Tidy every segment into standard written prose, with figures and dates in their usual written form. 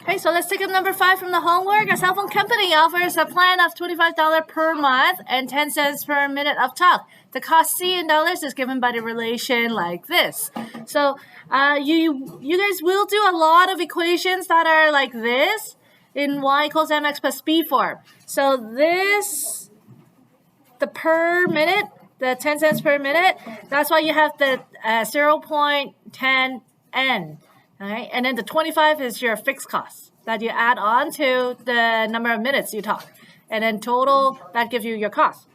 Okay, so let's take up number 5 from the homework. A cell phone company offers a plan of $25 per month and 10 cents per minute of talk. The cost C in dollars is given by the relation like this. So you guys will do a lot of equations that are like this in y equals mx plus b form. So this, the per minute, the 10 cents per minute, that's why you have the 0.10 n. Alright, and then the 25 is your fixed cost that you add on to the number of minutes you talk. And then total, that gives you your cost.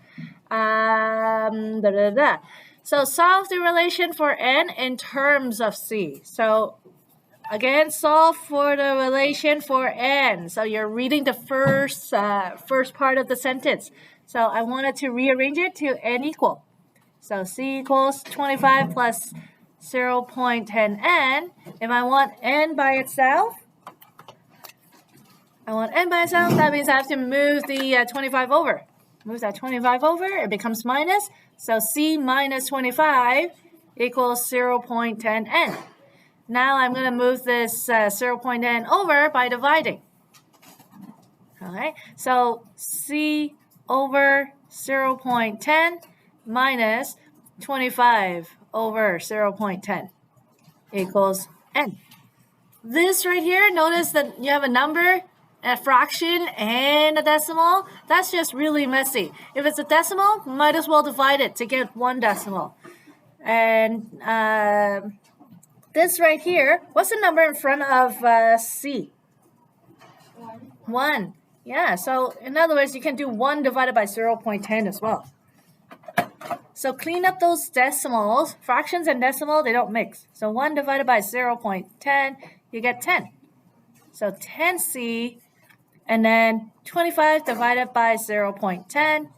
So solve the relation for n in terms of c. So again, solve for the relation for n. So you're reading the first part of the sentence. So I wanted to rearrange it to n equal. So c equals 25 plus 0.10n. If I want n by itself, that means I have to move the 25 over. Move that 25 over, it becomes minus. So c minus 25 equals 0.10n. Now I'm going to move this 0.10 over by dividing. Alright, so c over 0.10 minus 25 over 0.10 equals n. This right here, notice that you have a number, a fraction, and a decimal. That's just really messy. If it's a decimal, might as well divide it to get one decimal. And this right here, what's the number in front of C? 1. Yeah, so in other words, you can do 1 divided by 0.10 as well. So clean up those decimals. Fractions and decimal, they don't mix. So 1 divided by 0.10, you get 10. So 10c, and then 25 divided by 0.10,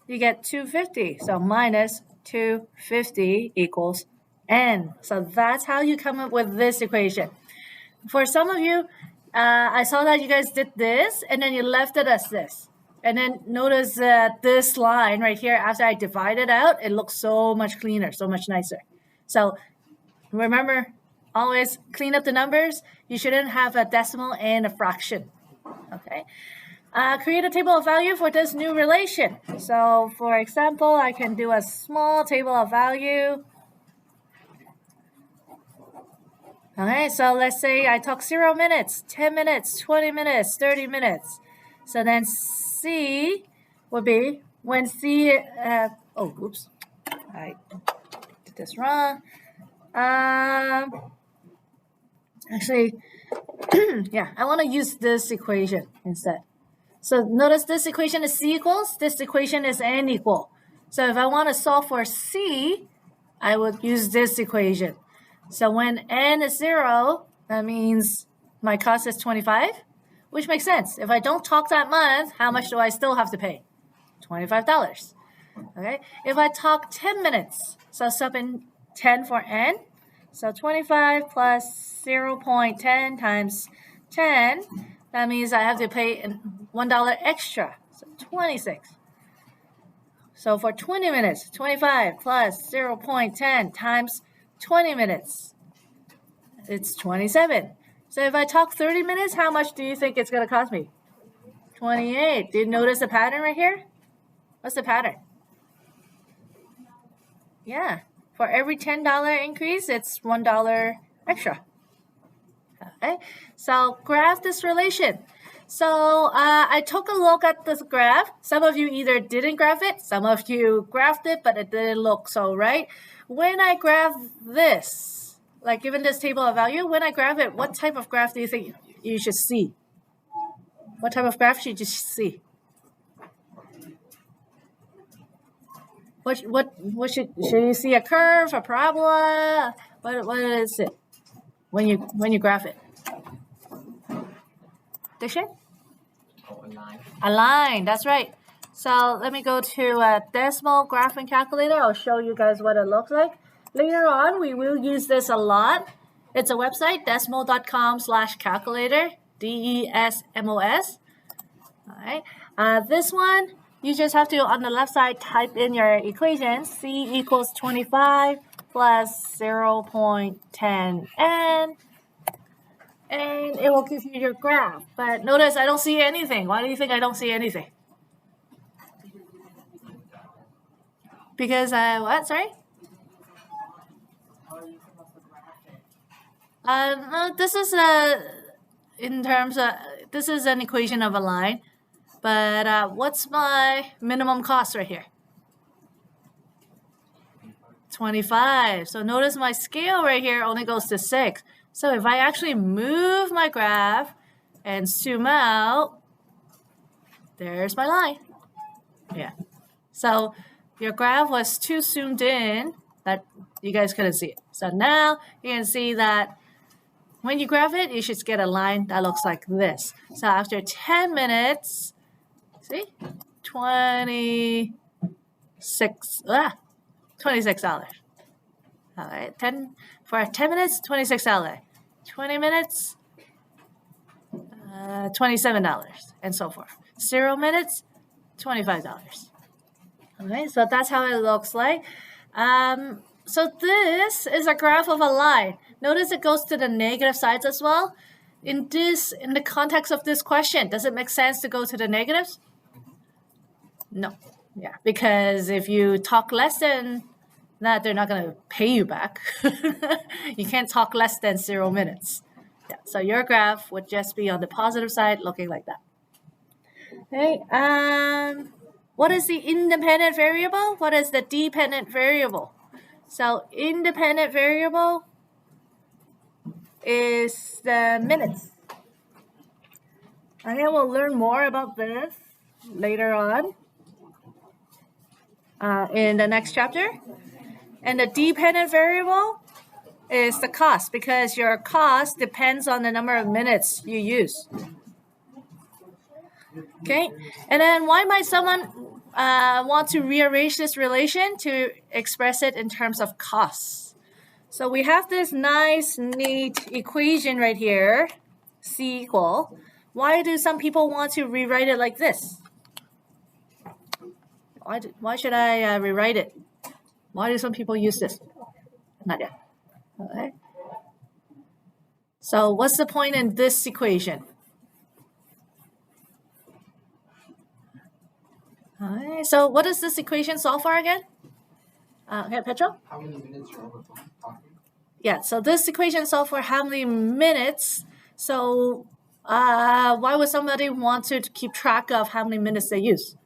you get 250. So minus 250 equals n. So that's how you come up with this equation. For some of you, I saw that you guys did this, and then you left it as this. And then notice this line right here, after I divide it out, it looks so much cleaner, so much nicer. So remember, always clean up the numbers. You shouldn't have a decimal and a fraction. Okay. Create a table of value for this new relation. So for example, I can do a small table of value. Okay, so let's say I talk 0 minutes, 10 minutes, 20 minutes, 30 minutes. So then C would be when C, oops, I did this wrong. Actually, yeah, I want to use this equation instead. So notice this equation is C equals, this equation is N equal. So if I want to solve for C, I would use this equation. So when N is 0, that means my cost is 25, which makes sense. If I don't talk that month, how much do I still have to pay? $25. Okay. If I talk 10 minutes, so sub in 10 for N. So 25 plus 0.10 times 10, that means I have to pay $1 extra, so 26. So for 20 minutes, 25 plus 0.10 times 20 minutes, it's 27. So if I talk 30 minutes, how much do you think it's going to cost me? 28. Did you notice the pattern right here? What's the pattern? Yeah. For every $10 increase, it's $1 extra. Okay. So graph this relation. So I took a look at this graph. Some of you either didn't graph it, some of you graphed it, but it didn't look so right. When I graph this, like given this table of value, when I graph it, what type of graph do you think you should see? What type of graph should you see? What should you see? A curve, a parabola? What is it when you graph it? Diction? A line, that's right. So let me go to a decimal graphing calculator. I'll show you guys what it looks like. Later on, we will use this a lot. It's a website, decimal.com/calculator, DESMOS. All right. This one, you just have to, on the left side, type in your equation. C equals 25 plus 0.10n. and it will give you your graph. But notice I don't see anything. Why do you think I don't see anything? Because what? Sorry? No, this is in terms of this is an equation of a line. But what's my minimum cost right here? 25. So notice my scale right here only goes to 6. So if I actually move my graph and zoom out, there's my line. Yeah. So your graph was too zoomed in that you guys couldn't see it. So now you can see that when you graph it, you should get a line that looks like this. So after 10 minutes, see, $26. All right, 10 minutes, $26. 20 minutes, $27, and so forth. 0 minutes, $25. Okay, so that's how it looks like. So this is a graph of a line. Notice it goes to the negative sides as well. In the context of this question, does it make sense to go to the negatives? No. Yeah, because if you talk less than that, they're not going to pay you back. You can't talk less than 0 minutes. Yeah, so your graph would just be on the positive side, looking like that. Okay. What is the independent variable? What is the dependent variable? So independent variable is the minutes. Okay, we'll learn more about this later on in the next chapter. And the dependent variable is the cost, because your cost depends on the number of minutes you use. Okay, and then why might someone want to rearrange this relation to express it in terms of costs? So we have this nice, neat equation right here, C equal. Why do some people want to rewrite it like this? Why should I rewrite it? Why do some people use this? Not yet. Okay. So what's the point in this equation? Okay, so what does this equation solve for again? Okay, Petro? How many minutes you're talking? Yeah, so this equation solves for how many minutes. So why would somebody want to keep track of how many minutes they use?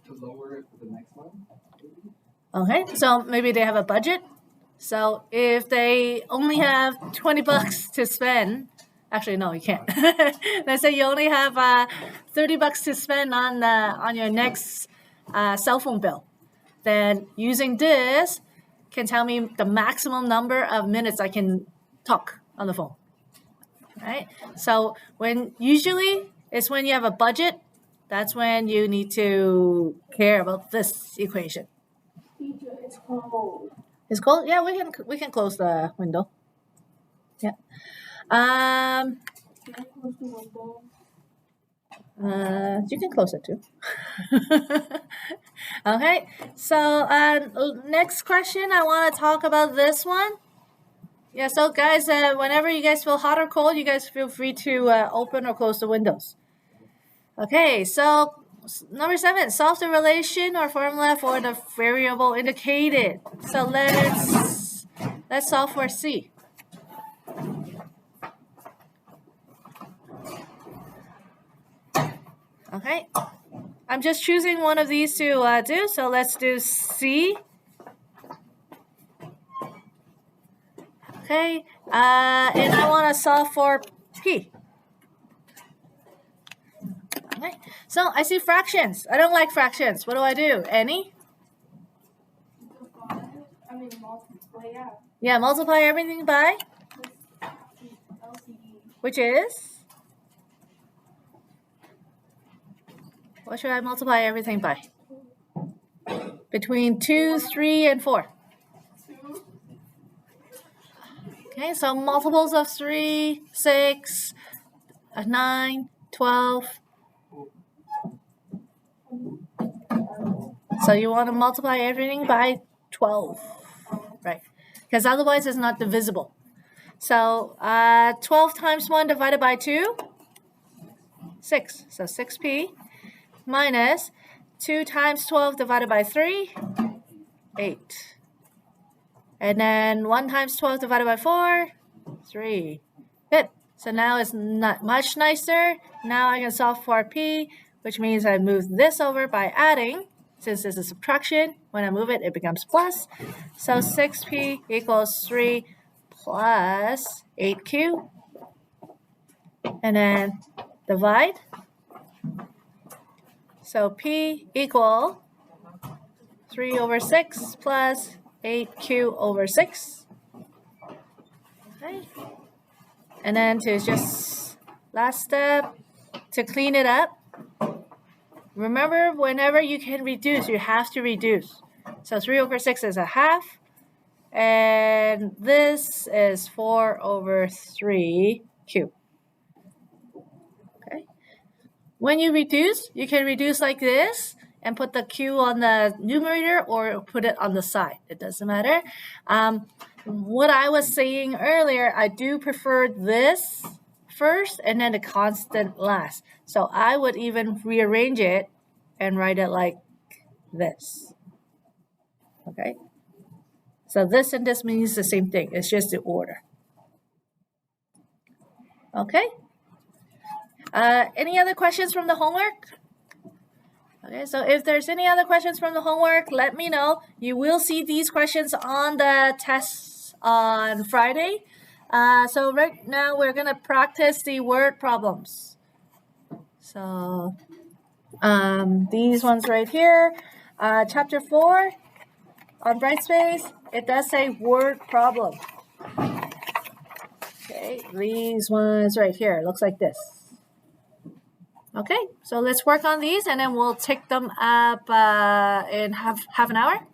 To lower it to the next one. Okay, so maybe they have a budget. So if they only have $20 to spend, actually no, you can't. Let's say you only have $30 to spend on your next cell phone bill. Then using this can tell me the maximum number of minutes I can talk on the phone. Right? So usually it's when you have a budget, that's when you need to care about this equation. Teacher, it's cold. It's cold? Yeah, we can close the window. Yeah. Can I close the window? You can close it too. Okay, so next question, I want to talk about this one. Yeah, so guys, whenever you guys feel hot or cold, you guys feel free to open or close the windows. Okay, so number 7, solve the relation or formula for the variable indicated. So let's solve for C. Okay, I'm just choosing one of these to do. So let's do C. Okay, and I want to solve for P. Okay, so I see fractions. I don't like fractions. What do I do? Any? Multiply, yeah. Yeah, multiply everything by? LCD. Which is? What should I multiply everything by? Between 2, 3, and 4. 2. Okay, so multiples of 3, 6, 9, 12. So you want to multiply everything by 12, right? Because otherwise it's not divisible. So 12 times 1 divided by 2, 6. So 6p minus 2 times 12 divided by 3, 8. And then 1 times 12 divided by 4, 3. Good. So now it's not much nicer. Now I can solve for p, which means I move this over by adding. Since this is subtraction, when I move it, it becomes plus. So 6p equals 3 plus 8q. And then divide. So p equal 3 over 6 plus 8q over 6. Okay. And then to just last step, to clean it up. Remember, whenever you can reduce, you have to reduce. So 3 over 6 is a half. And this is 4 over 3q. Okay. When you reduce, you can reduce like this and put the q on the numerator or put it on the side. It doesn't matter. What I was saying earlier, I do prefer this first and then the constant last. So I would even rearrange it and write it like this. Okay? So this and this means the same thing. It's just the order. Okay? Any other questions from the homework? Okay, so if there's any other questions from the homework, let me know. You will see these questions on the tests on Friday. So right now we're going to practice the word problems. So these ones right here. Chapter 4 on Brightspace, it does say word problem. Okay, these ones right here. It looks like this. Okay, so let's work on these and then we'll take them up in half an hour.